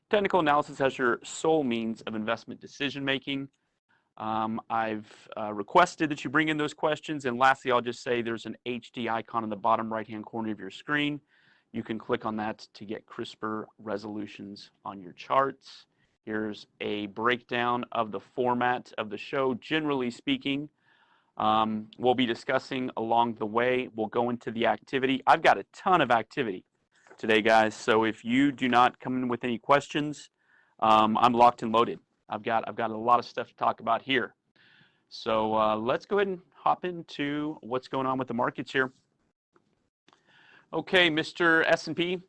Technical analysis as your sole means of investment decision making. I've requested that you bring in those questions. And lastly, I'll just say there's an HD icon in the bottom right-hand corner of your screen. You can click on that to get crisper resolutions on your charts. Here's a breakdown of the format of the show. Generally speaking, we'll be discussing along the way. We'll go into the activity. I've got a ton of activity today, guys. So if you do not come in with any questions, I'm locked and loaded. I've got a lot of stuff to talk about here. So let's go ahead and hop into what's going on with the markets here. Okay, Mr. S&P,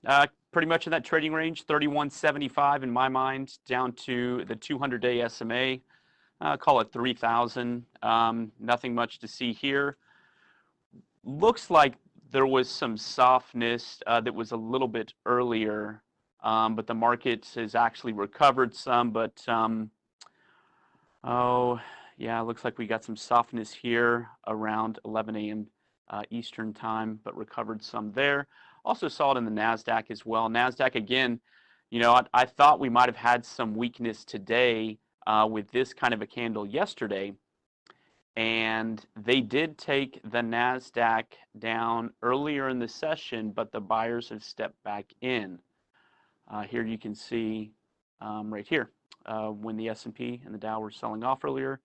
pretty much in that trading range, 3175 in my mind, down to the 200-day SMA. Call it 3,000. Nothing much to see here. Looks like there was some softness that was a little bit earlier, but the market has actually recovered some. But oh yeah, looks like we got some softness here around 11 a.m. Eastern time, but recovered some there. Also saw it in the NASDAQ as well. NASDAQ again, you know, I thought we might have had some weakness today with this kind of a candle yesterday. And they did take the NASDAQ down earlier in the session, but the buyers have stepped back in. Here you can see right here when the S&P and the Dow were selling off earlier.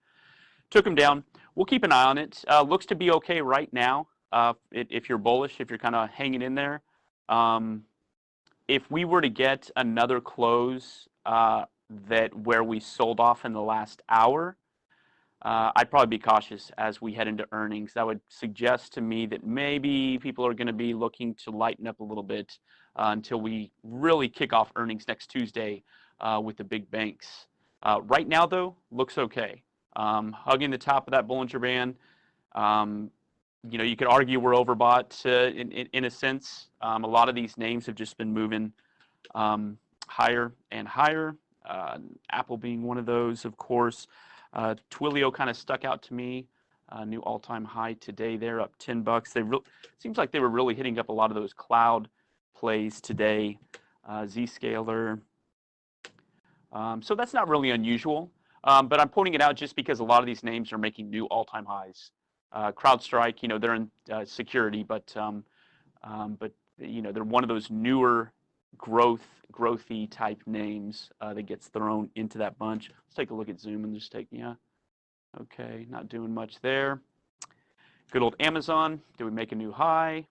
Took them down. We'll keep an eye on it. Looks to be okay right now if you're bullish, if you're kind of hanging in there. If we were to get another close where we sold off in the last hour, I'd probably be cautious as we head into earnings. That would suggest to me that maybe people are going to be looking to lighten up a little bit until we really kick off earnings next Tuesday with the big banks. Right now, though, looks okay. Hugging the top of that Bollinger Band. You know, you could argue we're overbought in a sense. A lot of these names have just been moving higher and higher. Apple being one of those, of course. Twilio kind of stuck out to me. New all-time high today. They're up $10. Seems like they were really hitting up a lot of those cloud plays today. Zscaler. So that's not really unusual. But I'm pointing it out just because a lot of these names are making new all-time highs. CrowdStrike, you know, they're in security, but you know, they're one of those newer growthy type names that gets thrown into that bunch. Let's take a look at Zoom and just take, yeah, okay, not doing much there. Good old Amazon. Did we make a new high?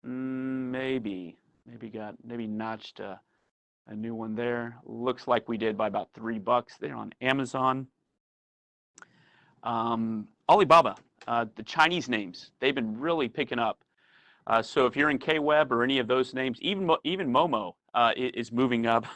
Maybe notched a new one there. Looks like we did by about $3 there on Amazon. Alibaba, the Chinese names, they've been really picking up. So if you're in KWeb or any of those names, even Momo is moving up.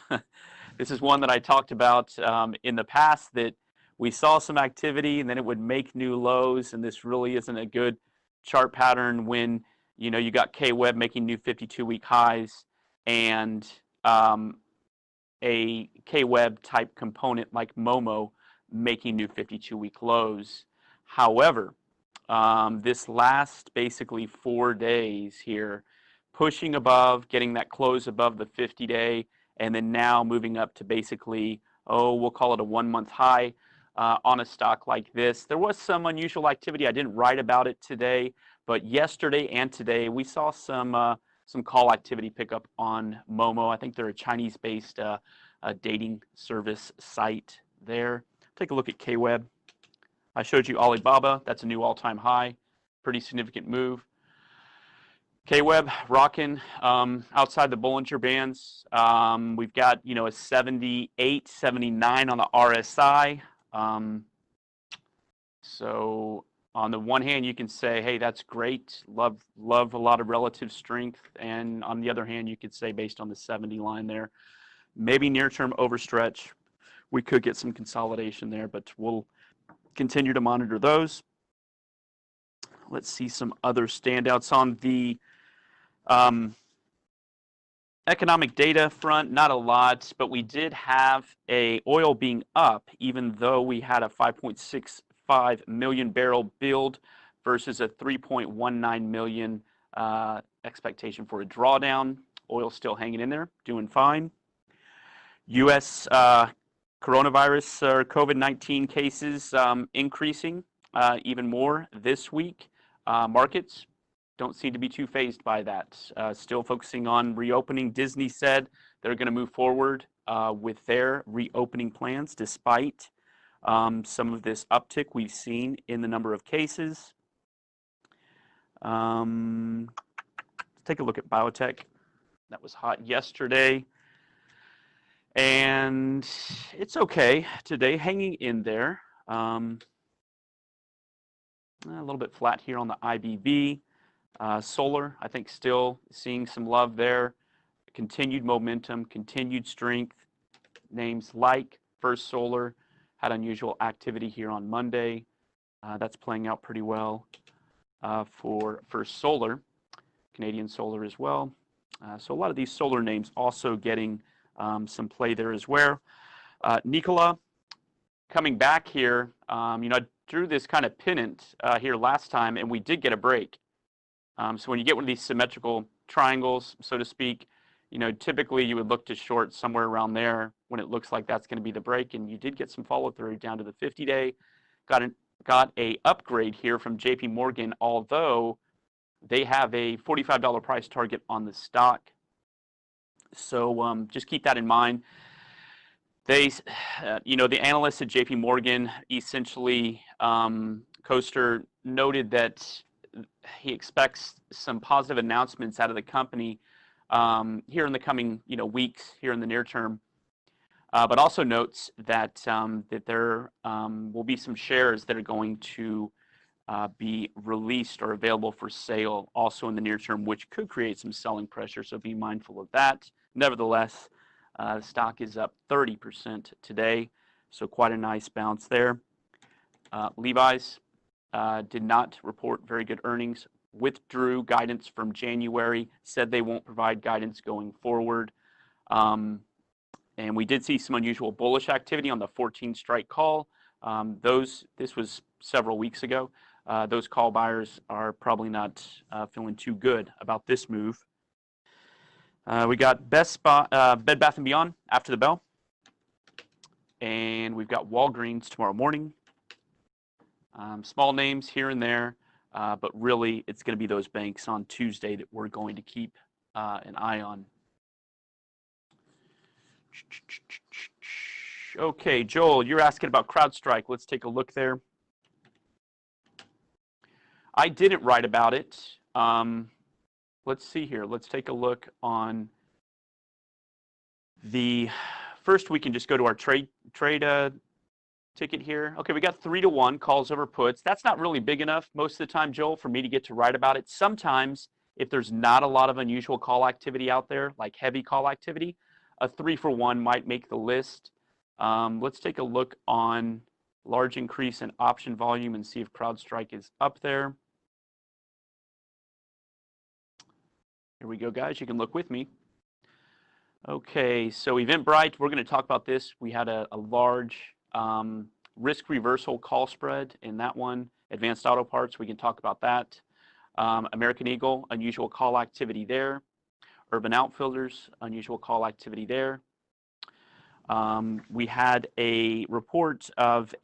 This is one that I talked about in the past that we saw some activity and then it would make new lows, and this really isn't a good chart pattern when you know you got KWeb making new 52-week highs and a KWeb type component like Momo making new 52-week lows. However, this last basically 4 days here, pushing above, getting that close above the 50-day, and then now moving up to basically, we'll call it a 1-month high on a stock like this. There was some unusual activity. I didn't write about it today, but yesterday and today we saw some call activity pick up on Momo. I think they're a Chinese-based dating service site there. Take a look at KWeb. I showed you Alibaba. That's a new all-time high. Pretty significant move. KWeb rocking outside the Bollinger Bands. We've got, you know, a 78, 79 on the RSI. So on the one hand, you can say, hey, that's great. Love a lot of relative strength. And on the other hand, you could say based on the 70 line there, maybe near-term overstretch. We could get some consolidation there, but we'll continue to monitor those. Let's see some other standouts on the economic data front. Not a lot, but we did have oil being up, even though we had a 5.65 million barrel build versus a 3.19 million expectation for a drawdown. Oil still hanging in there, doing fine. U.S. Coronavirus or COVID-19 cases increasing even more this week. Markets don't seem to be too fazed by that. Still focusing on reopening. Disney said they're going to move forward with their reopening plans despite some of this uptick we've seen in the number of cases. Let's take a look at biotech. That was hot yesterday. And it's okay today, hanging in there. A little bit flat here on the IBV. Solar, I think, still seeing some love there. Continued momentum, continued strength. Names like First Solar had unusual activity here on Monday. That's playing out pretty well for First Solar. Canadian Solar as well. So a lot of these solar names also getting some play there as well. Nikola coming back here. I drew this kind of pennant here last time, and we did get a break. So when you get one of these symmetrical triangles, so to speak, typically you would look to short somewhere around there when it looks like that's going to be the break, and you did get some follow through down to the 50-day. Got a upgrade here from JP Morgan, although they have a $45 price target on the stock. So just keep that in mind. They, the analyst at JP Morgan, essentially, Koester noted that he expects some positive announcements out of the company here in the coming, weeks, here in the near term. But also notes that that there will be some shares that are going to be released or available for sale also in the near term, which could create some selling pressure. So be mindful of that. Nevertheless, the stock is up 30% today, so quite a nice bounce there. Levi's did not report very good earnings, withdrew guidance from January, said they won't provide guidance going forward. And we did see some unusual bullish activity on the 14 strike call. This was several weeks ago. Those call buyers are probably not feeling too good about this move. We got Bed Bath & Beyond after the bell. And we've got Walgreens tomorrow morning. Small names here and there, but really it's going to be those banks on Tuesday that we're going to keep an eye on. Okay, Joel, you're asking about CrowdStrike. Let's take a look there. I didn't write about it. Let's see here. Let's take a look on the first. We can just go to our trade ticket here. Okay, we got 3-to-1 calls over puts. That's not really big enough most of the time, Joel, for me to get to write about it. Sometimes, if there's not a lot of unusual call activity out there, like heavy call activity, a 3-for-1 might make the list. Let's take a look on large increase in option volume and see if CrowdStrike is up there. Here we go, guys. You can look with me. Okay, so Eventbrite, we're going to talk about this. We had a large risk reversal call spread in that one. Advanced Auto Parts, we can talk about that. American Eagle, unusual call activity there. Urban Outfitters, unusual call activity there. We had a report of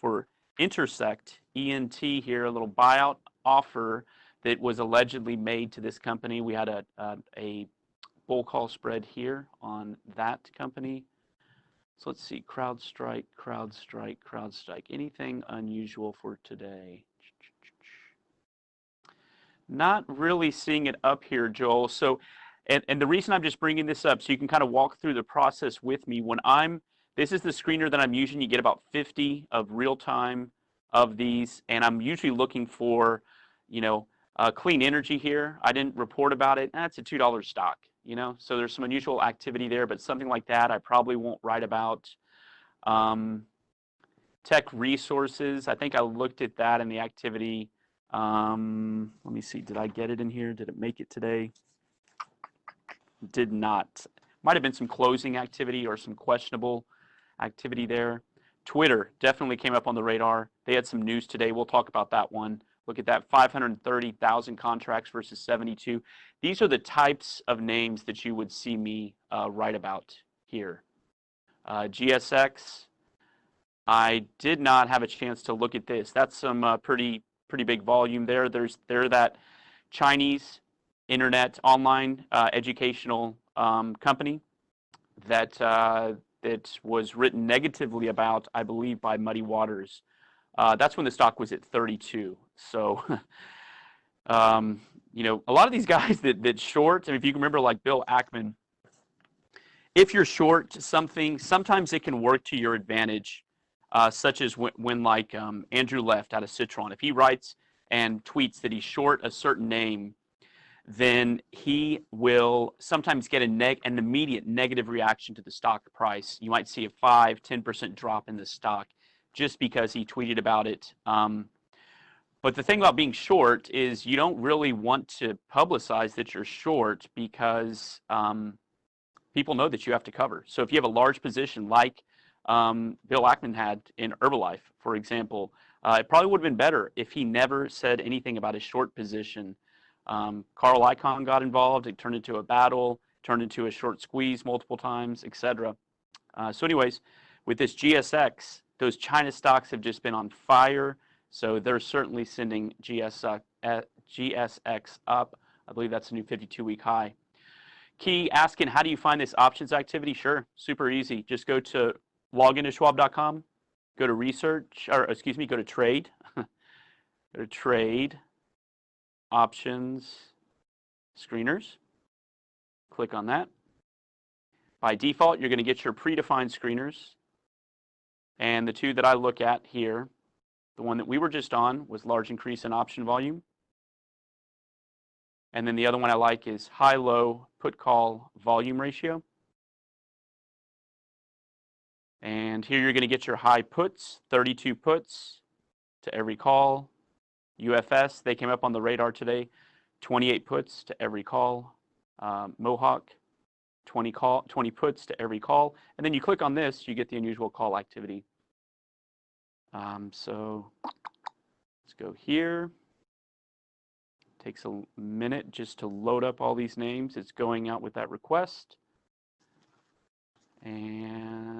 for Intersect, ENT here, a little buyout offer that was allegedly made to this company. We had a bull call spread here on that company. So let's see, CrowdStrike. Anything unusual for today? Not really seeing it up here, Joel. So, and the reason I'm just bringing this up, so you can kind of walk through the process with me. This is the screener that I'm using. You get about 50 of real time of these, and I'm usually looking for, clean energy here. I didn't report about it. That's a $2 stock, so there's some unusual activity there, but something like that I probably won't write about. Tech Resources, I think I looked at that in the activity. Let me see, did I get it in here? Did it make it today? Did not. Might have been some closing activity or some questionable activity there. Twitter definitely came up on the radar. They had some news today. We'll talk about that one. Look at that, 530,000 contracts versus 72. These are the types of names that you would see me write about here. GSX, I did not have a chance to look at this. That's some pretty big volume there. They're that Chinese internet online educational company that that was written negatively about, I believe, by Muddy Waters. That's when the stock was at 32. So, you know, a lot of these guys that short, and if you can remember, like Bill Ackman, if you're short something, sometimes it can work to your advantage, such as when like Andrew Left out of Citron, if he writes and tweets that he's short a certain name, then he will sometimes get an immediate negative reaction to the stock price. You might see a 5–10% drop in the stock just because he tweeted about it. But the thing about being short is you don't really want to publicize that you're short because people know that you have to cover. So if you have a large position like Bill Ackman had in Herbalife, for example, it probably would have been better if he never said anything about his short position. Carl Icahn got involved. It turned into a battle, turned into a short squeeze multiple times, etc. So anyways, with this GSX, those China stocks have just been on fire. So they're certainly sending GSX up. I believe that's a new 52-week high. Key asking, how do you find this options activity? Sure, super easy. Just go to log into Schwab.com, go to research, or excuse me, go to trade, go to trade, options, screeners. Click on that. By default, you're going to get your predefined screeners. And the two that I look at here, the one that we were just on was large increase in option volume. And then the other one I like is high-low put-call volume ratio. And here you're going to get your high puts, 32 puts to every call. UFS, they came up on the radar today, 28 puts to every call. Mohawk, 20 puts to every call. And then you click on this, you get the unusual call activity. So let's go here. Takes a minute just to load up all these names. It's going out with that request. And,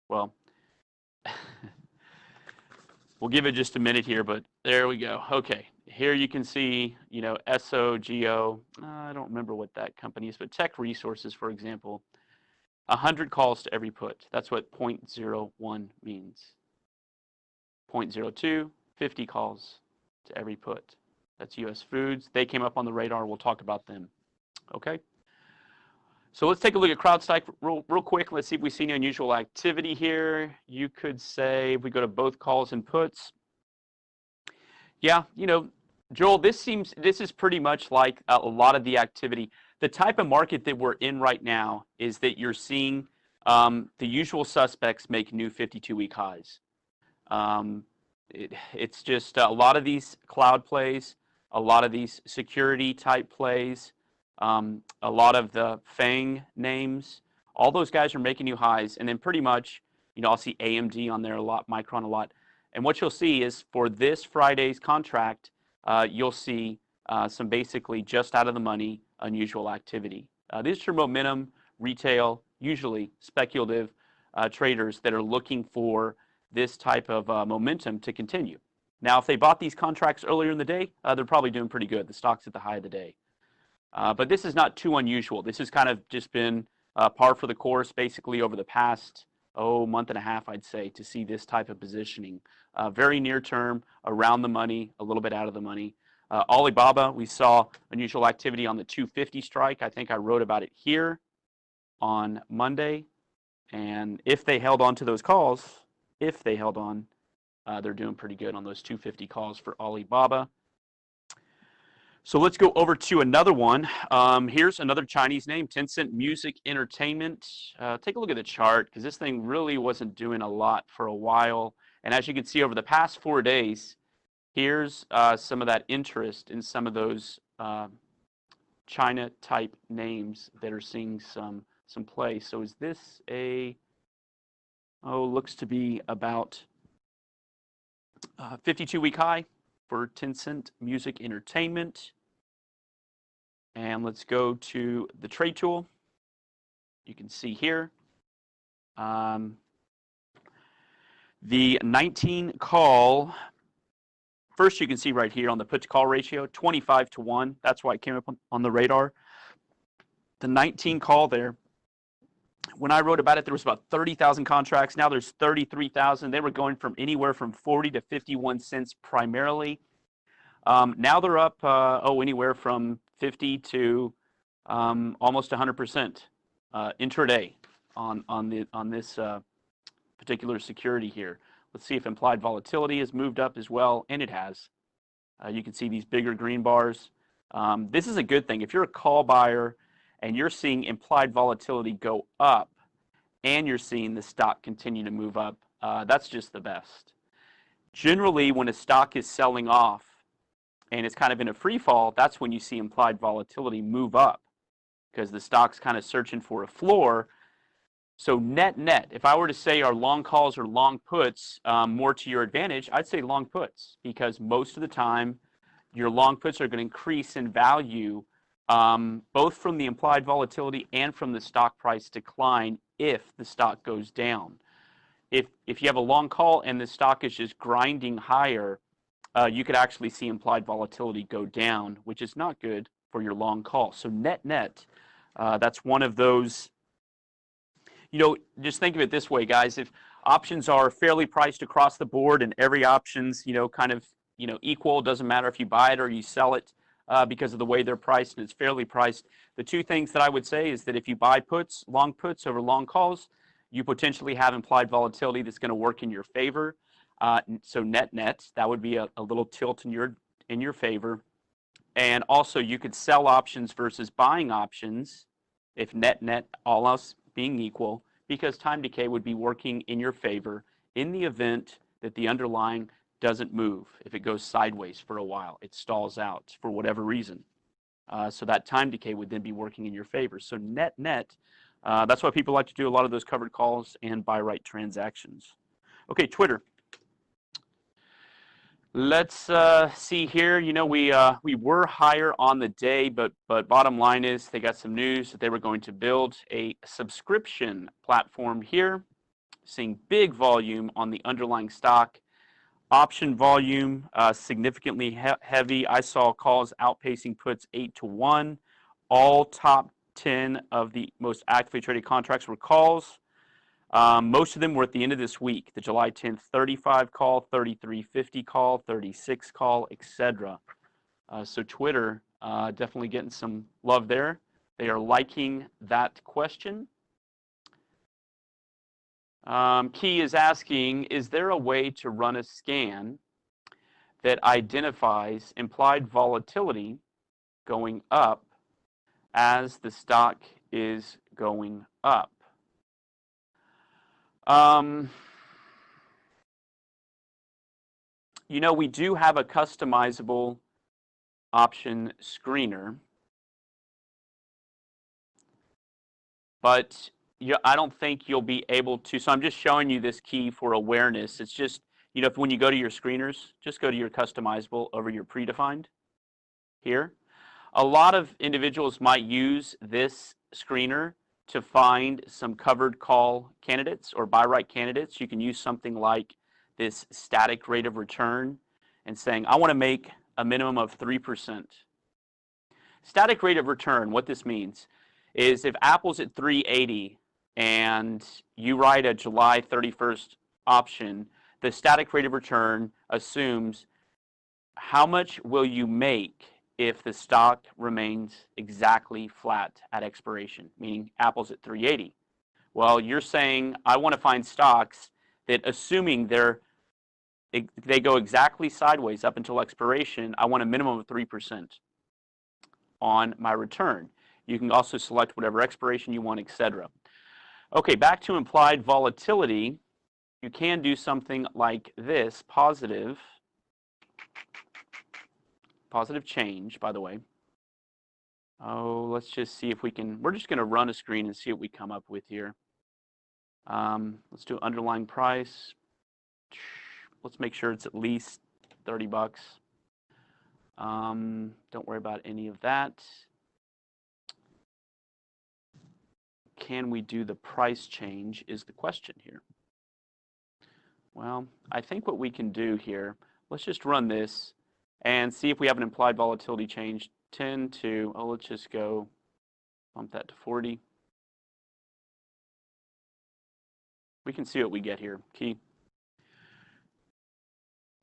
well, we'll give it just a minute here, but there we go. Okay, here you can see, you know, SOGO. I don't remember what that company is, but Tech Resources, for example, 100 calls to every put. That's what 0.01 means. 0.02, 50 calls to every put. That's US Foods. They came up on the radar. We'll talk about them. Okay. So let's take a look at CrowdStrike real quick. Let's see if we see any unusual activity here. You could say, if we go to both calls and puts, yeah, you know, Joel, this is pretty much like a lot of the activity. The type of market that we're in right now is that you're seeing the usual suspects make new 52-week highs. It's just a lot of these cloud plays, a lot of these security type plays, a lot of the FANG names, all those guys are making new highs. And then pretty much, you know, I'll see AMD on there a lot, Micron a lot. And what you'll see is for this Friday's contract, you'll see some basically just out of the money unusual activity. These are momentum, retail, usually speculative traders that are looking for this type of momentum to continue. Now, if they bought these contracts earlier in the day, they're probably doing pretty good. The stock's at the high of the day. But this is not too unusual. This has kind of just been par for the course basically over the past, month and a half, I'd say, to see this type of positioning. Very near term, around the money, a little bit out of the money. Alibaba, we saw unusual activity on the 250 strike. I think I wrote about it here on Monday. And if they held on to those calls, they're doing pretty good on those 250 calls for Alibaba. So let's go over to another one. Here's another Chinese name, Tencent Music Entertainment. Take a look at the chart because this thing really wasn't doing a lot for a while. And as you can see over the past 4 days, here's some of that interest in some of those China type names that are seeing some play. So is this looks to be about 52-week high for Tencent Music Entertainment. And let's go to the trade tool. You can see here. The 19 call, first you can see right here on the put to call ratio, 25-1. That's why it came up on the radar. The 19 call there, when I wrote about it, there was about 30,000 contracts. Now there's 33,000. They were going from anywhere from 40 to 51 cents primarily. Now they're up, anywhere from 50 to almost 100% intraday on this particular security here. Let's see if implied volatility has moved up as well, and it has. You can see these bigger green bars. This is a good thing. If you're a call buyer and you're seeing implied volatility go up and you're seeing the stock continue to move up, that's just the best. Generally, when a stock is selling off and it's kind of in a free fall, that's when you see implied volatility move up because the stock's kind of searching for a floor. So net, if I were to say are long calls or long puts more to your advantage, I'd say long puts, because most of the time your long puts are going to increase in value both from the implied volatility and from the stock price decline if the stock goes down. If you have a long call and the stock is just grinding higher, you could actually see implied volatility go down, which is not good for your long call. So net, that's one of those. Just think of it this way, guys. If options are fairly priced across the board and every option's, kind of, equal, doesn't matter if you buy it or you sell it because of the way they're priced and it's fairly priced. The two things that I would say is that if you buy puts, long puts over long calls, you potentially have implied volatility that's going to work in your favor. So net, that would be a little tilt in your favor. And also you could sell options versus buying options if net, all else being equal, because time decay would be working in your favor in the event that the underlying doesn't move. If it goes sideways for a while, it stalls out for whatever reason. So that time decay would then be working in your favor. So net, that's why people like to do a lot of those covered calls and buy right transactions. Okay, Twitter. Let's see here. We were higher on the day, but bottom line is they got some news that they were going to build a subscription platform here, seeing big volume on the underlying stock. Option volume significantly heavy. I saw calls outpacing puts 8-1. All top 10 of the most actively traded contracts were calls. Most of them were at the end of this week, the July 10th 35 call, 33.50 call, 36 call, etc. So Twitter definitely getting some love there. They are liking that question. Key is asking, is there a way to run a scan that identifies implied volatility going up as the stock is going up? We do have a customizable option screener, but I don't think you'll be able to. So I'm just showing you this key for awareness. It's just, when you go to your screeners, just go to your customizable over your predefined here. A lot of individuals might use this screener to find some covered call candidates or buy right candidates. You can use something like this static rate of return and saying, I want to make a minimum of 3%. Static rate of return, what this means is if Apple's at 380 and you write a July 31st option, the static rate of return assumes how much will you make if the stock remains exactly flat at expiration, meaning Apple's at 380. Well, you're saying I want to find stocks that, assuming they go exactly sideways up until expiration, I want a minimum of 3% on my return. You can also select whatever expiration you want, etc. Okay, back to implied volatility. You can do something like this, positive change, by the way. Let's just see if we can, we're just going to run a screen and see what we come up with here. Let's do underlying price. Let's make sure it's at least 30 bucks. Don't worry about any of that. can we do the price change is the question here. Well, I think what we can do here, let's just run this and see if we have an implied volatility change. 10 to, oh, let's just go bump that to 40. We can see what we get here. Key.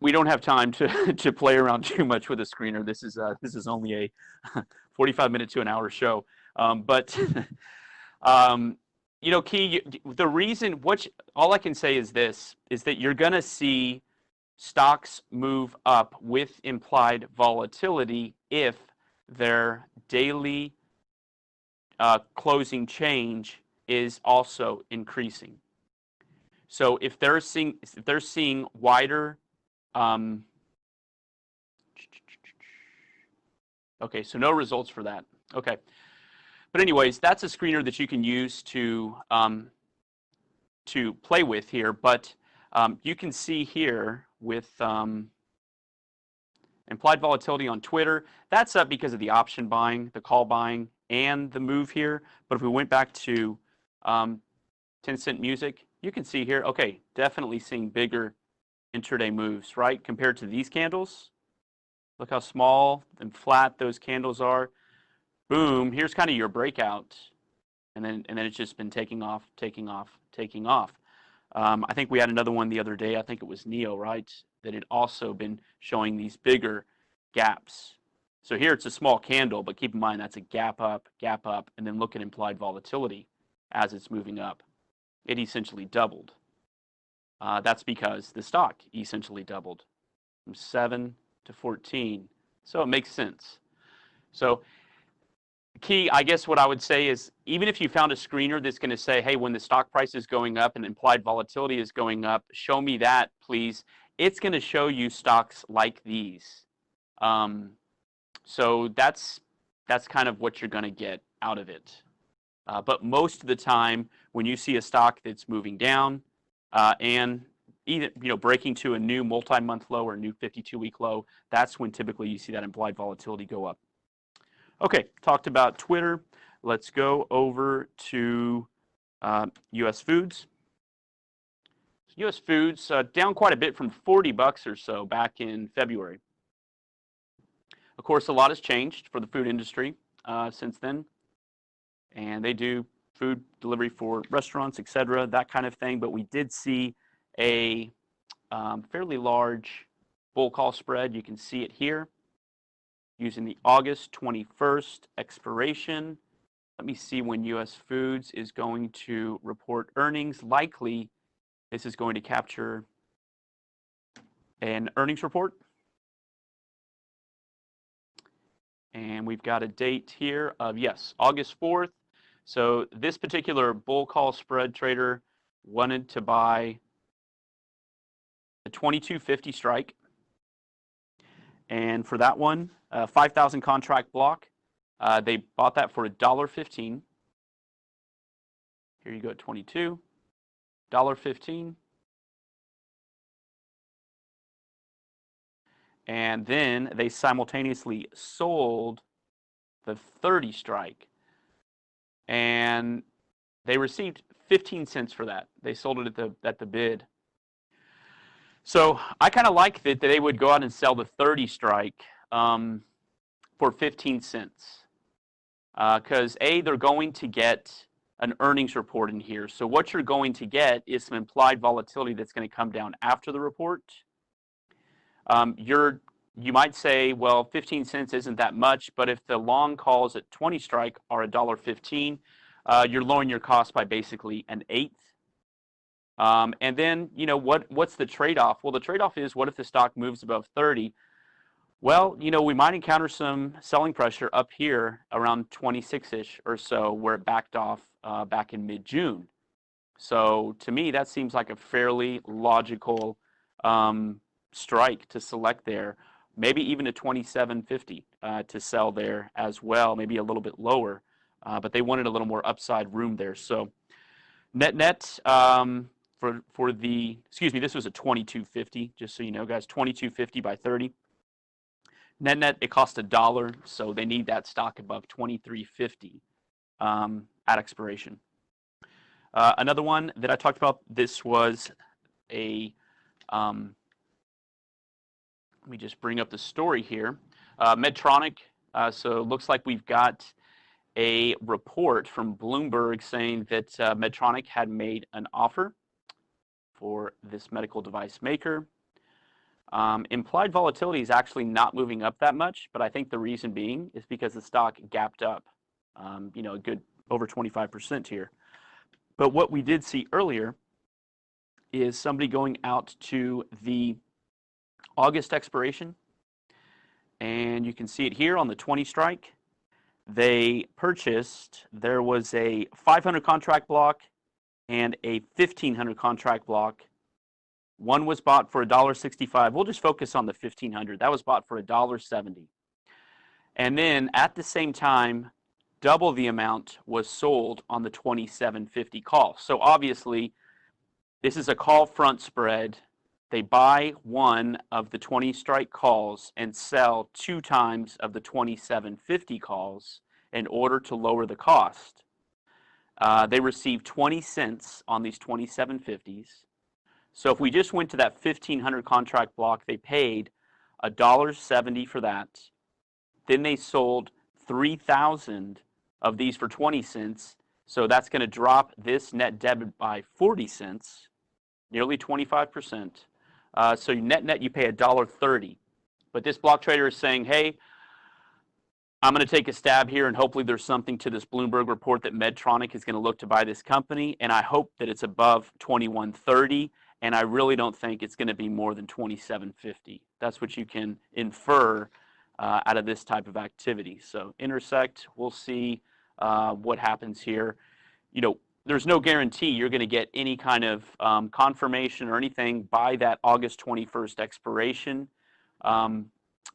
We don't have time to play around too much with a screener. This is only a 45-minute to an hour show. But you know, Key, the reason, all I can say is this, is that you're going to see stocks move up with implied volatility if their daily closing change is also increasing. So if they're seeing wider, okay, so no results for that. Okay. But anyways, that's a screener that you can use to play with here. But you can see here with implied volatility on Twitter, that's up because of the option buying, the call buying, and the move here. But if we went back to 10-cent music, you can see here, okay, definitely seeing bigger intraday moves, right? Compared to these candles. Look how small and flat those candles are. Boom, here's kind of your breakout, and then it's just been taking off, taking off, taking off. I think we had another one the other day. I think it was NEO, right? That had also been showing these bigger gaps. So here it's a small candle, but keep in mind that's a gap up, and then look at implied volatility as it's moving up. It essentially doubled. That's because the stock essentially doubled from 7 to 14. So it makes sense. So Key, I guess what I would say is, even if you found a screener that's going to say, hey, when the stock price is going up and implied volatility is going up, show me that, please. It's going to show you stocks like these. So that's kind of what you're going to get out of it. But most of the time, when you see a stock that's moving down and either breaking to a new multi-month low or a new 52-week low, that's when typically you see that implied volatility go up. Okay, talked about Twitter. Let's go over to U.S. Foods. U.S. Foods down quite a bit from 40 bucks or so back in February. Of course, a lot has changed for the food industry since then, and they do food delivery for restaurants, etc., that kind of thing. But we did see a fairly large bull call spread. You can see it here using the August 21st expiration. Let me see when U.S. Foods is going to report earnings. Likely, this is going to capture an earnings report. And we've got a date here of, yes, August 4th. So this particular bull call spread trader wanted to buy the 2250 strike. And for that one, 5,000 contract block, they bought that for $1.15. Here you go at 22, $1.15. And then they simultaneously sold the 30 strike. And they received 15 cents for that. They sold it at the bid. So I kind of like that they would go out and sell the 30 strike for 15 cents. Because A, they're going to get an earnings report in here. So what you're going to get is some implied volatility that's going to come down after the report. You might say, well, 15 cents isn't that much, but if the long calls at 20 strike are $1.15, you're lowering your cost by basically an eighth. And then, what's the trade-off? Well, the trade-off is, what if the stock moves above 30? Well, we might encounter some selling pressure up here around 26-ish or so, where it backed off back in mid-June. So to me, that seems like a fairly logical strike to select there. Maybe even a 27.50 to sell there as well, maybe a little bit lower. But they wanted a little more upside room there. So net for the, excuse me, this was a 22.50, just so you know, guys, 22.50 by 30. Net, it cost $1, so they need that stock above 23.50 at expiration. Another one that I talked about, this was a, let me just bring up the story here. Medtronic, so it looks like we've got a report from Bloomberg saying that Medtronic had made an offer for this medical device maker. Implied volatility is actually not moving up that much, but I think the reason being is because the stock gapped up, a good over 25% here. But what we did see earlier is somebody going out to the August expiration, and you can see it here on the 20 strike. They purchased, there was a 500 contract block and a 1500 contract block. One was bought for $1.65. We'll just focus on the 1500. That was bought for $1.70. And then at the same time, double the amount was sold on the 2750 call. So obviously, this is a call front spread. They buy one of the 20 strike calls and sell 2 times of the 2750 calls in order to lower the cost. They receive 20 cents on these 2750s. So if we just went to that 1500 contract block, they paid $1.70 for that. Then they sold 3,000 of these for 20 cents. So that's going to drop this net debit by 40 cents, nearly 25%. So net you pay $1.30. But this block trader is saying, hey, I'm going to take a stab here, and hopefully there's something to this Bloomberg report that Medtronic is going to look to buy this company, and I hope that it's above 2130, and I really don't think it's going to be more than 2750. That's what you can infer out of this type of activity. So intersect, we'll see what happens here. There's no guarantee you're going to get any kind of confirmation or anything by that August 21st expiration.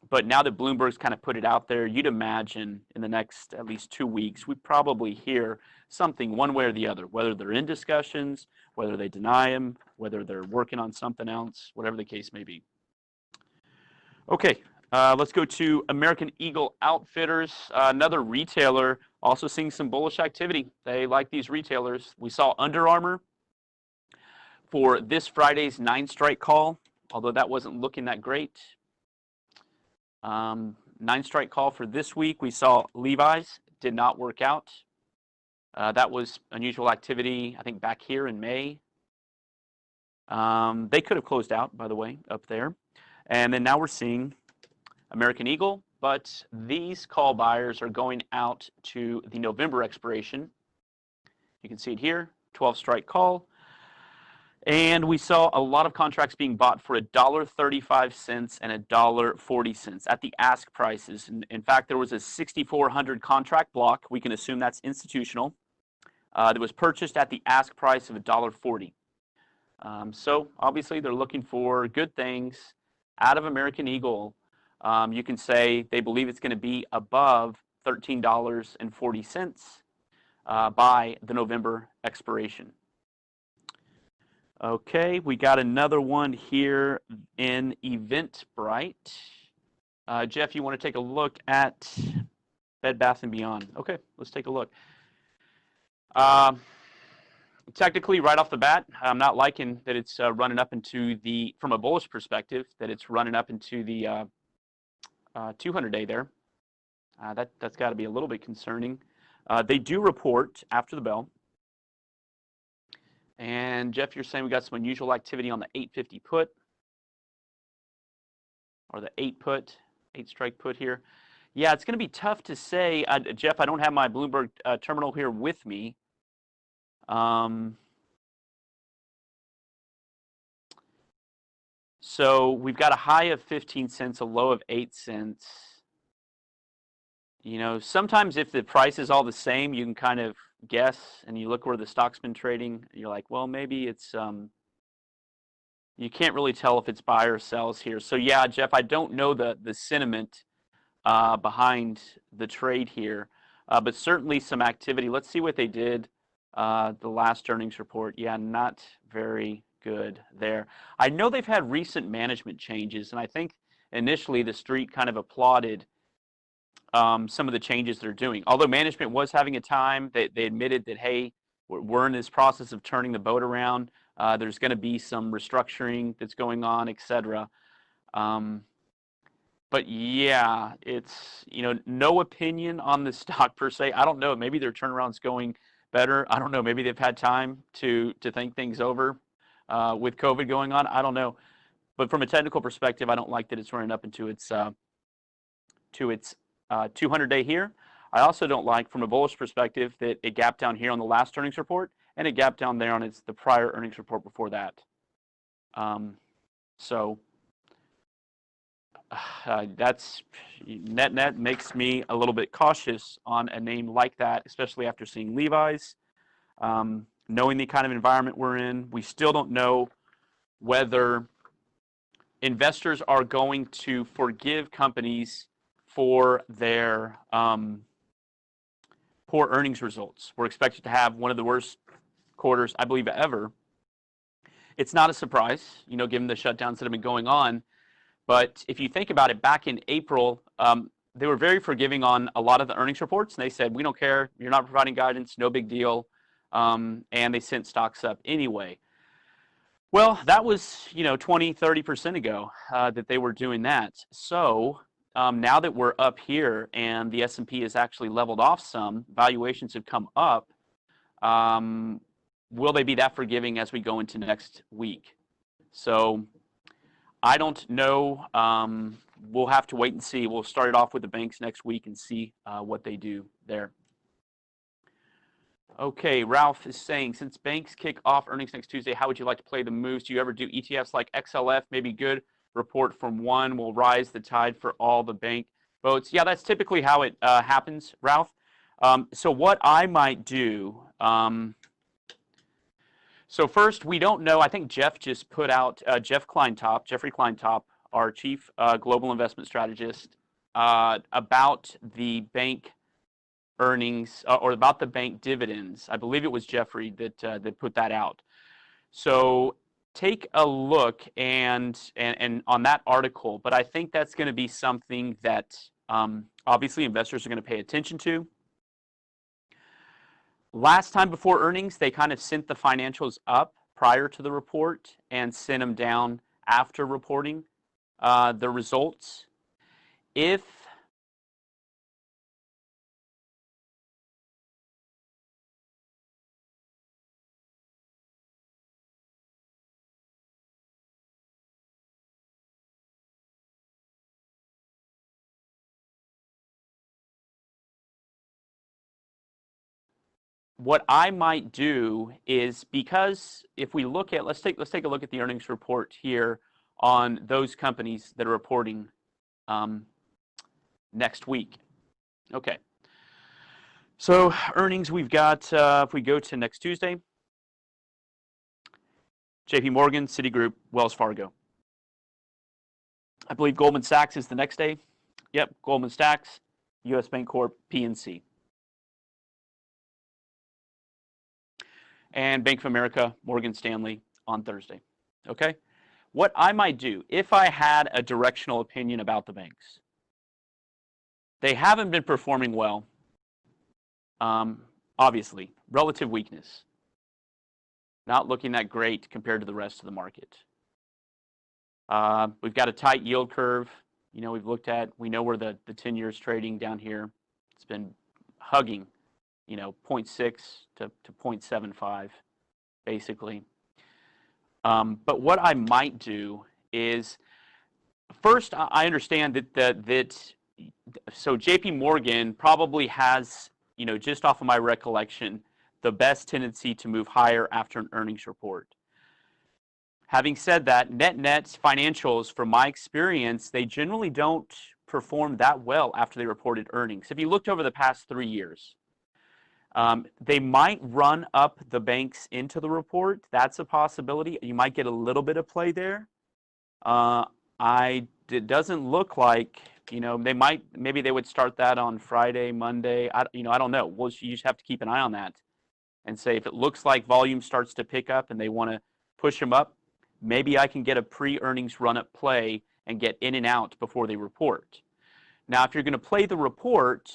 But now that Bloomberg's kind of put it out there, you'd imagine in the next at least 2 weeks, we'd probably hear something one way or the other, whether they're in discussions, whether they deny them, whether they're working on something else, whatever the case may be. Okay, let's go to American Eagle Outfitters, another retailer also seeing some bullish activity. They like these retailers. We saw Under Armour for this Friday's 9 strike call, although that wasn't looking that great. 9 strike call for this week. We saw Levi's, did not work out. That was unusual activity, I think, back here in May. They could have closed out, by the way, up there. And then now we're seeing American Eagle, but these call buyers are going out to the November expiration. You can see it here, 12 strike call. And we saw a lot of contracts being bought for $1.35 and $1.40 at the ask prices. In fact, there was a 6,400 contract block. We can assume that's institutional. That was purchased at the ask price of $1.40. So obviously they're looking for good things out of American Eagle. You can say they believe it's going to be above $13.40 by the November expiration. Okay, we got another one here in Eventbrite. Jeff, you want to take a look at Bed Bath & Beyond? Okay, let's take a look. Technically, right off the bat, I'm not liking that it's running up into the, from a bullish perspective, that it's running up into the 200-day there. That's got to be a little bit concerning. They do report after the bell. And Jeff, you're saying we got some unusual activity on the 850 put, or the 8 strike put here. Yeah, it's going to be tough to say. Jeff, I don't have my Bloomberg terminal here with me. So we've got a high of 15 cents, a low of 8 cents. Sometimes if the price is all the same, you can kind of guess, and you look where the stock's been trading, and you're like, well, maybe it's, you can't really tell if it's buy or sells here. So yeah, Jeff, I don't know the sentiment behind the trade here, but certainly some activity. Let's see what they did the last earnings report. Yeah, not very good there. I know they've had recent management changes, and I think initially the street kind of applauded some of the changes they're doing. Although management was having a time, they admitted that, hey, we're in this process of turning the boat around. There's going to be some restructuring that's going on, etc. But yeah, it's, no opinion on the stock per se. I don't know. Maybe their turnaround's going better. I don't know. Maybe they've had time to think things over with COVID going on. I don't know. But from a technical perspective, I don't like that it's running up into its 200-day here. I also don't like, from a bullish perspective, that it gapped down here on the last earnings report, and it gapped down there on the prior earnings report before that. That's net makes me a little bit cautious on a name like that, especially after seeing Levi's. Knowing the kind of environment we're in, we still don't know whether investors are going to forgive companies for their poor earnings results. We're expected to have one of the worst quarters, I believe, ever. It's not a surprise, given the shutdowns that have been going on. But if you think about it, back in April, they were very forgiving on a lot of the earnings reports. And they said, we don't care. You're not providing guidance. No big deal. And they sent stocks up anyway. Well, that was, 20, 30% ago that they were doing that. So now that we're up here and the S&P has actually leveled off some, valuations have come up, will they be that forgiving as we go into next week? So I don't know. We'll have to wait and see. We'll start it off with the banks next week and see what they do there. Okay, Ralph is saying, since banks kick off earnings next Tuesday, how would you like to play the moves? Do you ever do ETFs like XLF? Maybe good report from one will rise the tide for all the bank votes. Yeah, that's typically how it happens, Ralph. So what I might do, so first, we don't know. I think Jeff just put out, Jeffrey Kleintop, our chief global investment strategist, about the bank earnings or about the bank dividends. I believe it was Jeffrey that put that out. So take a look and on that article. But I think that's going to be something that obviously investors are going to pay attention to. Last time before earnings, they kind of sent the financials up prior to the report and sent them down after reporting the results. What I might do is, because if we look at, let's take a look at the earnings report here on those companies that are reporting next week. Okay. So earnings, we've got, if we go to next Tuesday, JP Morgan, Citigroup, Wells Fargo. I believe Goldman Sachs is the next day. Yep, Goldman Sachs, US Bancorp, PNC. And Bank of America, Morgan Stanley on Thursday. Okay? What I might do, if I had a directional opinion about the banks, they haven't been performing well. Obviously, relative weakness. Not looking that great compared to the rest of the market. We've got a tight yield curve. We've looked at, we know where the 10 years trading down here. It's been hugging 0.6 to 0.75, basically. But what I might do is, first, I understand that so JP Morgan probably has, just off of my recollection, the best tendency to move higher after an earnings report. Having said that, net financials, from my experience, they generally don't perform that well after they reported earnings. If you looked over the past 3 years, they might run up the banks into the report. That's a possibility. You might get a little bit of play there. It doesn't look like, maybe they would start that on Friday, Monday. I don't know. You just have to keep an eye on that and say, if it looks like volume starts to pick up and they want to push them up, maybe I can get a pre-earnings run-up play and get in and out before they report. Now, if you're going to play the report,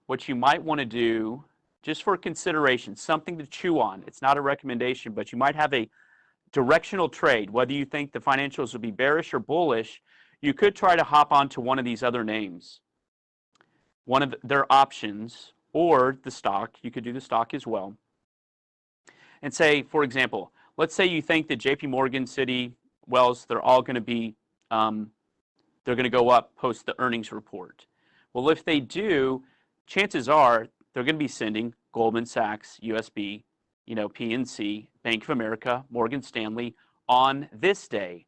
what you might want to do just for consideration, something to chew on. It's not a recommendation, but you might have a directional trade. Whether you think the financials will be bearish or bullish, you could try to hop onto one of these other names, one of their options, or the stock. You could do the stock as well. And say, for example, let's say you think that JP Morgan, Citi, Wells, they're all going to be, they're going to go up post the earnings report. Well, if they do, chances are they're going to be sending Goldman Sachs, USB, PNC, Bank of America, Morgan Stanley on this day.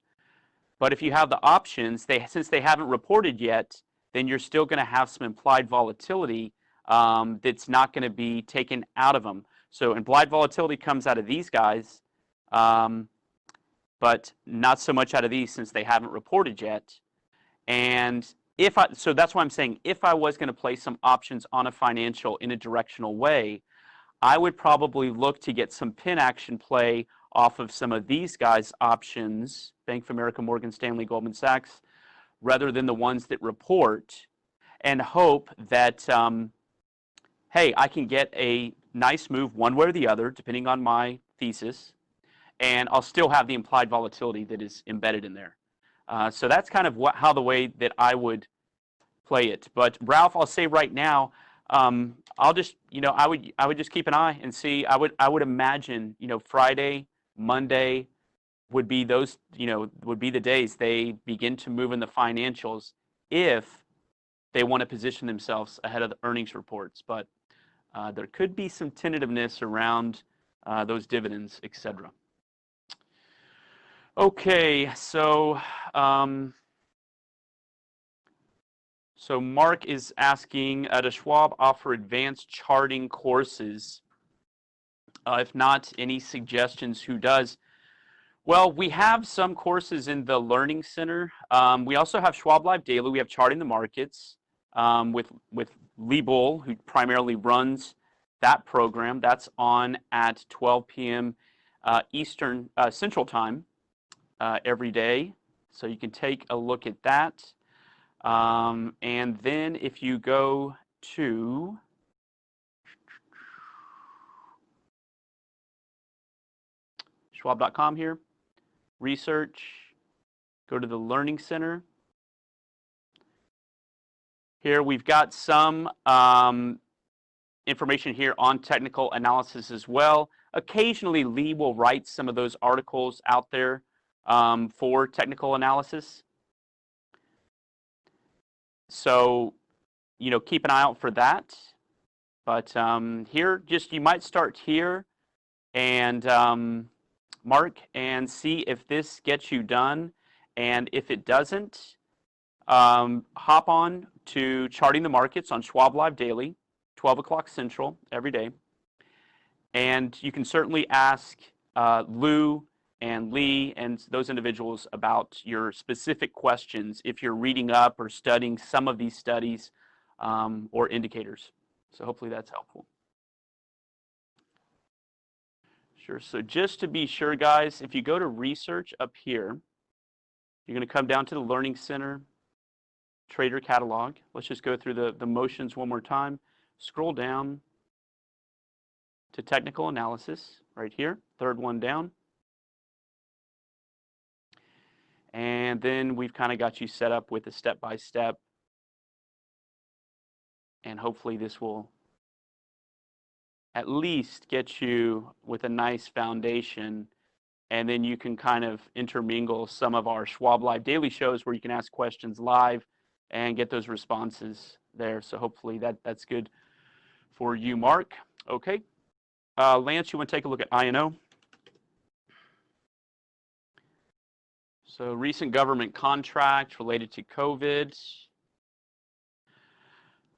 But if you have the options, since they haven't reported yet, then you're still going to have some implied volatility that's not going to be taken out of them. So implied volatility comes out of these guys, but not so much out of these since they haven't reported yet. And so that's why I'm saying if I was going to place some options on a financial in a directional way, I would probably look to get some pin action play off of some of these guys' options, Bank of America, Morgan Stanley, Goldman Sachs, rather than the ones that report, and hope that, hey, I can get a nice move one way or the other, depending on my thesis, and I'll still have the implied volatility that is embedded in there. So that's kind of how the way that I would play it. But Ralph, I'll say right now, I'll just, I would just keep an eye and see. I would imagine, Friday, Monday would be those, would be the days they begin to move in the financials if they want to position themselves ahead of the earnings reports. But there could be some tentativeness around those dividends, etc. Okay, so Mark is asking, does Schwab offer advanced charting courses? If not, any suggestions? Who does? Well, we have some courses in the Learning Center. We also have Schwab Live Daily. We have Charting the Markets with Lee Bull, who primarily runs that program. That's on at 12 p.m. Eastern Central Time every day. So you can take a look at that. And then if you go to Schwab.com here, research, go to the Learning Center. Here we've got some information here on technical analysis as well. Occasionally Lee will write some of those articles out there for technical analysis. So, keep an eye out for that. But here, you might start here and mark and see if this gets you done. And if it doesn't, hop on to Charting the Markets on Schwab Live Daily, 12 o'clock Central every day. And you can certainly ask Lou and Lee and those individuals about your specific questions if you're reading up or studying some of these studies or indicators. So hopefully that's helpful. Sure. So just to be sure, guys, if you go to research up here, you're going to come down to the Learning Center, Trader Catalog. Let's just go through the motions one more time. Scroll down to Technical Analysis right here, third one down. And then we've kind of got you set up with a step-by-step. And hopefully this will at least get you with a nice foundation. And then you can kind of intermingle some of our Schwab Live Daily shows where you can ask questions live and get those responses there. So hopefully that's good for you, Mark. Okay. Lance, you want to take a look at INO? So recent government contract related to COVID.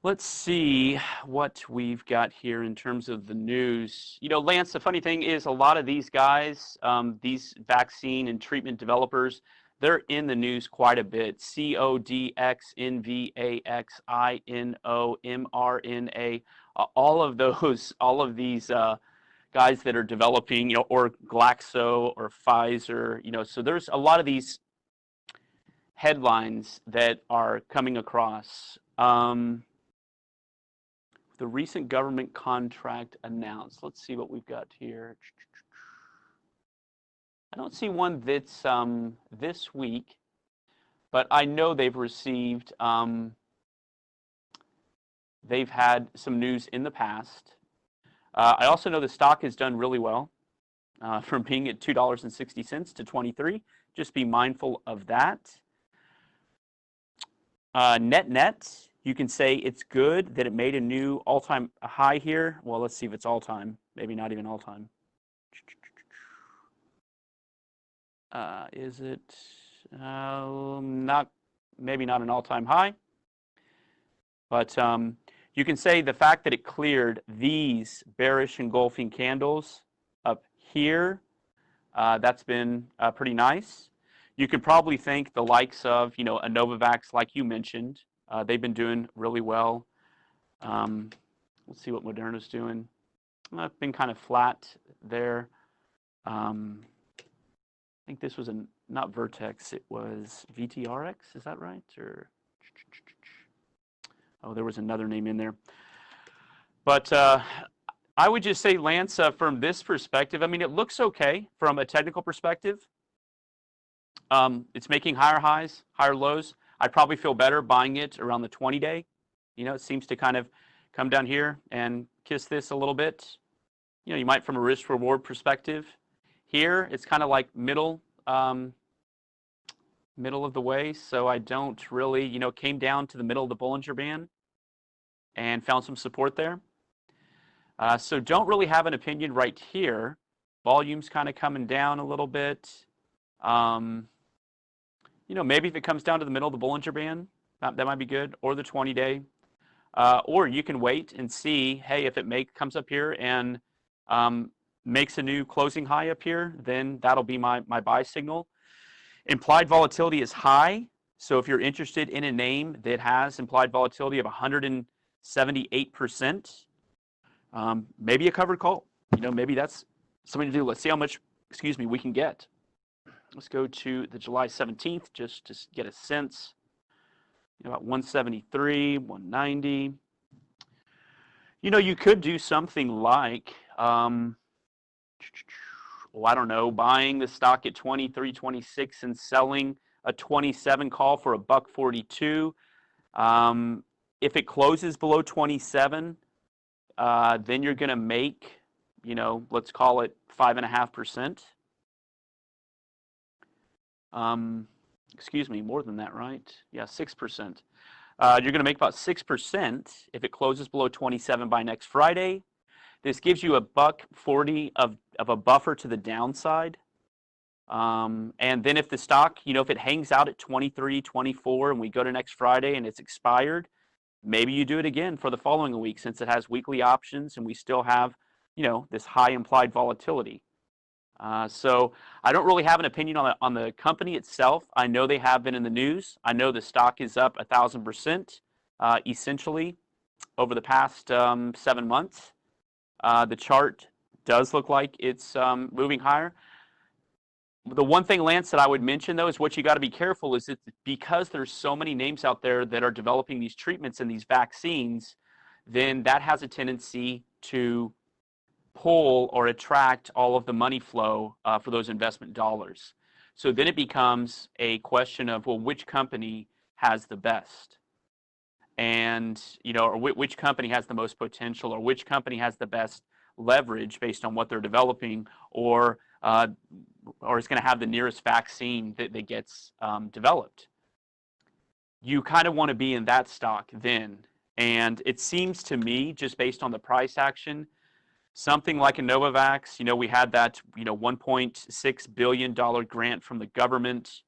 Let's see what we've got here in terms of the news. Lance, the funny thing is a lot of these guys, these vaccine and treatment developers, they're in the news quite a bit. CODXNVAXINO, mRNA, all of these guys that are developing, or Glaxo or Pfizer, so there's a lot of these headlines that are coming across. the recent government contract announced. Let's see what we've got here. I don't see one that's this week, but I know they've received, they've had some news in the past. I also know the stock has done really well from being at $2.60 to 23. Just be mindful of that. Net, you can say it's good that it made a new all-time high here. Well, let's see if it's all-time. Maybe not even all-time. Is it maybe not an all-time high, but you can say the fact that it cleared these bearish engulfing candles up here, that's been pretty nice. You could probably thank the likes of, a Novavax, like you mentioned. They've been doing really well. Let's see what Moderna's doing. I've been kind of flat there. I think this was not Vertex, it was VTRX, is that right? Or oh, there was another name in there. But I would just say, Lance, from this perspective, I mean, it looks okay from a technical perspective. It's making higher highs, higher lows. I probably feel better buying it around the 20-day. It seems to kind of come down here and kiss this a little bit. You might from a risk-reward perspective. Here, it's kind of like middle of the way. So I don't really, came down to the middle of the Bollinger Band and found some support there. So don't really have an opinion right here. Volume's kind of coming down a little bit. Maybe if it comes down to the middle of the Bollinger Band, that might be good, or the 20-day. Or you can wait and see, hey, if it comes up here and makes a new closing high up here, then that'll be my buy signal. Implied volatility is high, so if you're interested in a name that has implied volatility of 178%, maybe a covered call. Maybe that's something to do. Let's see how much, we can get. Let's go to the July 17th just to get a sense. About 173, 190. You could do something like, I don't know, buying the stock at 23, 26 and selling a 27 call for $1.42. If it closes below 27, then you're going to make, let's call it 5.5%. More than that, right? Yeah, 6%. You're going to make about 6% if it closes below 27 by next Friday. This gives you $1.40 of a buffer to the downside. And then if the stock, if it hangs out at 23, 24, and we go to next Friday and it's expired, maybe you do it again for the following week since it has weekly options and we still have, this high implied volatility. So I don't really have an opinion on the company itself. I know they have been in the news. I know the stock is up 1,000%, essentially, over the past 7 months. The chart does look like it's moving higher. The one thing, Lance, that I would mention, though, is what you got to be careful is that because there's so many names out there that are developing these treatments and these vaccines, then that has a tendency to pull or attract all of the money flow for those investment dollars. So then it becomes a question of, well, which company has the best? And, or which company has the most potential, or which company has the best leverage based on what they're developing, or is going to have the nearest vaccine that gets developed. You kind of want to be in that stock then. And it seems to me, just based on the price action, something like a Novavax, we had that, $1.6 billion grant from the government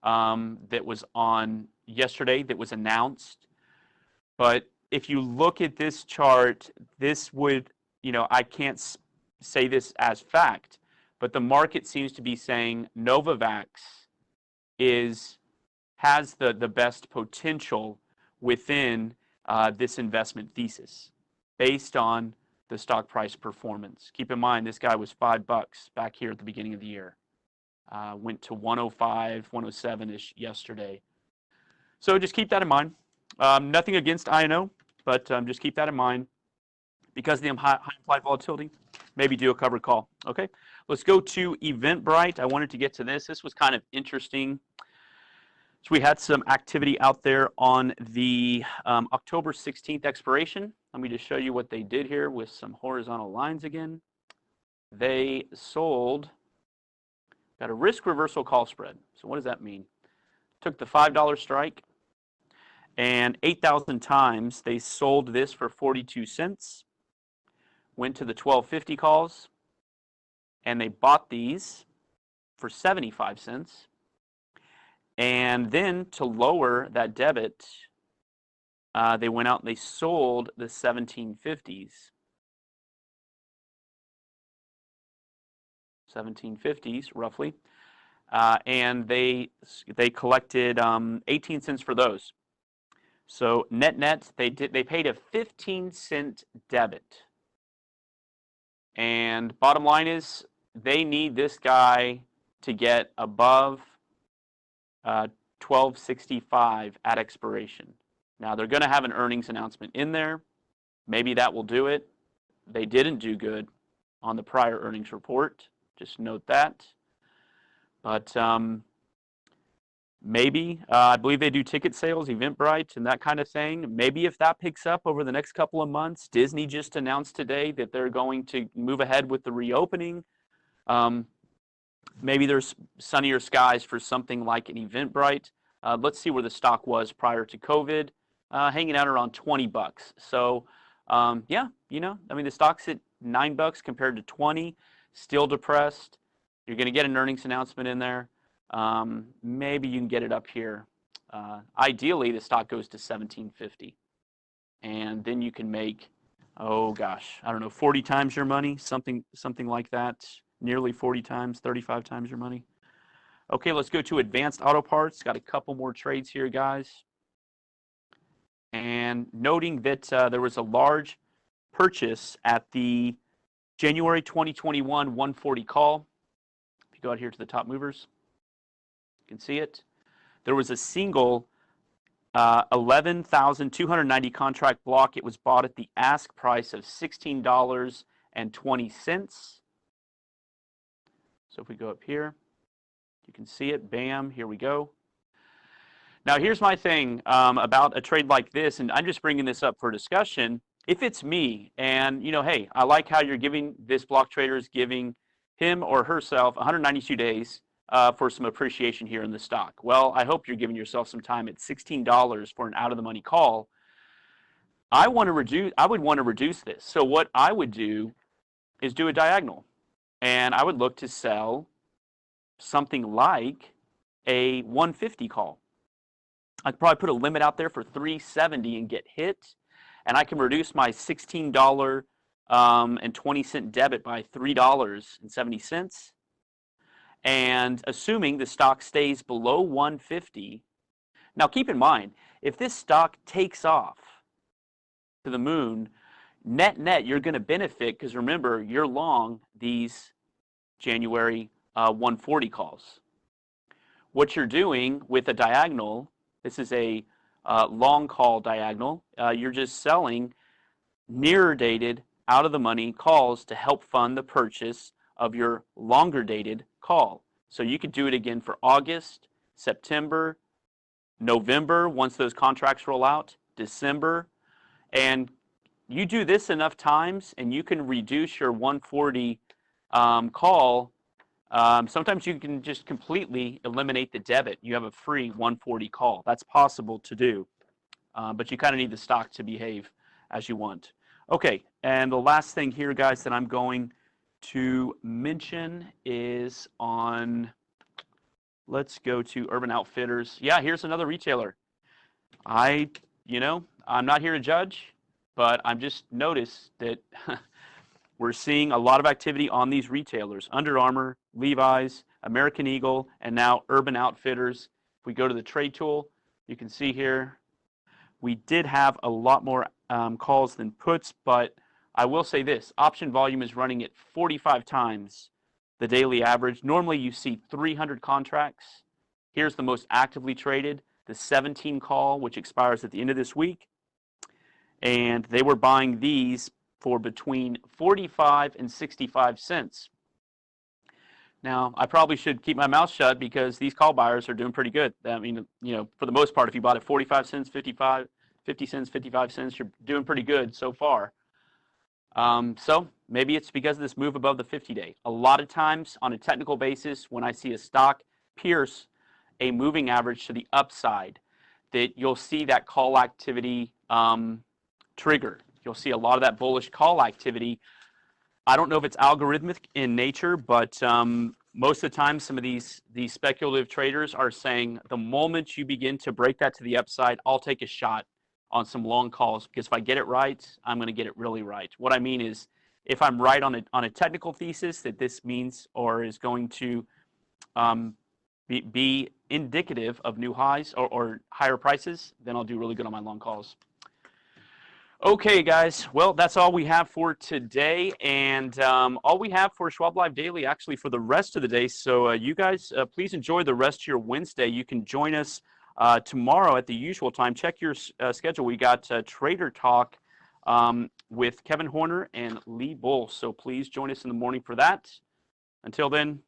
that was on yesterday that was announced. But if you look at this chart, this would, I can't say this as fact, but the market seems to be saying Novavax has the best potential within this investment thesis based on the stock price performance. Keep in mind, this guy was $5 back here at the beginning of the year. Went to 105, 107-ish yesterday. So just keep that in mind. Nothing against INO, but just keep that in mind. because of the high implied volatility, maybe do a covered call. Okay, let's go to Eventbrite. I wanted to get to this. This was kind of interesting. So we had some activity out there on the October 16th expiration. Let me just show you what they did here with some horizontal lines again. They sold, got a risk reversal call spread. So what does that mean? Took the $5 strike, and 8,000 times they sold this for 42 cents, went to the 1250 calls, and they bought these for 75 cents. And then to lower that debit, they went out and they sold the 1750s. 1750s, roughly. And they collected 18 cents for those. So net, they paid a 15-cent debit. And bottom line is, they need this guy to get above 1265 at expiration. Now they're going to have an earnings announcement in there. Maybe that will do it. They didn't do good on the prior earnings report. Just note that. But maybe, I believe they do ticket sales, Eventbrite, and that kind of thing. Maybe if that picks up over the next couple of months, Disney just announced today that they're going to move ahead with the reopening. Maybe there's sunnier skies for something like an Eventbrite. Let's see where the stock was prior to COVID, hanging out around 20 bucks. So, yeah, you know, I mean, the stock's at 9 bucks compared to 20, still depressed. You're going to get an earnings announcement in there. Maybe you can get it up here. Ideally, the stock goes to 1750, and then you can make, oh gosh, I don't know, 40 times your money, something like that. Nearly 40 times, 35 times your money. Okay, let's go to Advanced Auto Parts. Got a couple more trades here, guys. And noting that there was a large purchase at the January 2021 140 call. If you go out here to the top movers, you can see it. There was a single 11,290 contract block. It was bought at the ask price of $16.20. So if we go up here, you can see it. Bam, here we go. Now here's my thing about a trade like this, and I'm just bringing this up for discussion. If it's me, and you know, hey, I like how you're giving this block trader is giving him or herself 192 days for some appreciation here in the stock. Well, I hope you're giving yourself some time at $16 for an out-of-the-money call. I would want to reduce this. So what I would do is do a diagonal. And I would look to sell something like a 150 call. I could probably put a limit out there for 370 and get hit. And I can reduce my $16.20 debit by $3.70. And assuming the stock stays below 150. Now keep in mind, if this stock takes off to the moon, net, you're going to benefit because remember, you're long these January 140 calls. What you're doing with a diagonal, this is a long call diagonal, you're just selling nearer dated, out of the money calls to help fund the purchase of your longer dated call. So you could do it again for August, September, November, once those contracts roll out, December, and you do this enough times and you can reduce your 140 call. Sometimes you can just completely eliminate the debit. You have a free 140 call. That's possible to do, but you kind of need the stock to behave as you want. Okay, and the last thing here, guys, that I'm going to mention is on, let's go to Urban Outfitters. Yeah, here's another retailer. I'm not here to judge, but I've just noticed that we're seeing a lot of activity on these retailers: Under Armour, Levi's, American Eagle, and now Urban Outfitters. If we go to the trade tool, you can see here we did have a lot more calls than puts, but I will say this: option volume is running at 45 times the daily average. Normally you see 300 contracts. Here's the most actively traded, the 17 call, which expires at the end of this week. And they were buying these for between 45 and 65 cents. Now, I probably should keep my mouth shut because these call buyers are doing pretty good. I mean, for the most part, if you bought at 45 cents, 50 cents, 55 cents, you're doing pretty good so far. So maybe it's because of this move above the 50-day. A lot of times on a technical basis, when I see a stock pierce a moving average to the upside, that you'll see that call activity trigger. You'll see a lot of that bullish call activity. I don't know if it's algorithmic in nature, but most of the time, some of these speculative traders are saying the moment you begin to break that to the upside, I'll take a shot on some long calls, because if I get it right, I'm going to get it really right. What I mean is, if I'm right on a technical thesis that this means or is going to be indicative of new highs or higher prices, then I'll do really good on my long calls. Okay, guys. Well, that's all we have for today, and all we have for Schwab Live Daily, actually, for the rest of the day. So you guys, please enjoy the rest of your Wednesday. You can join us tomorrow at the usual time. Check your schedule. We got Trader Talk with Kevin Horner and Lee Bull. So please join us in the morning for that. Until then,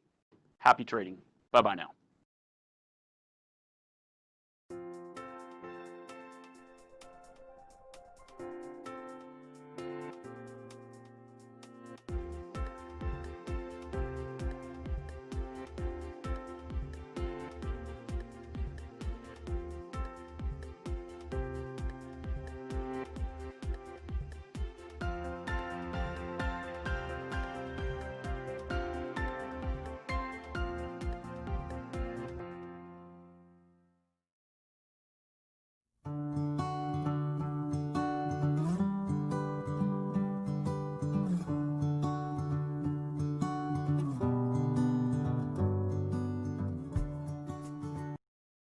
happy trading. Bye-bye now.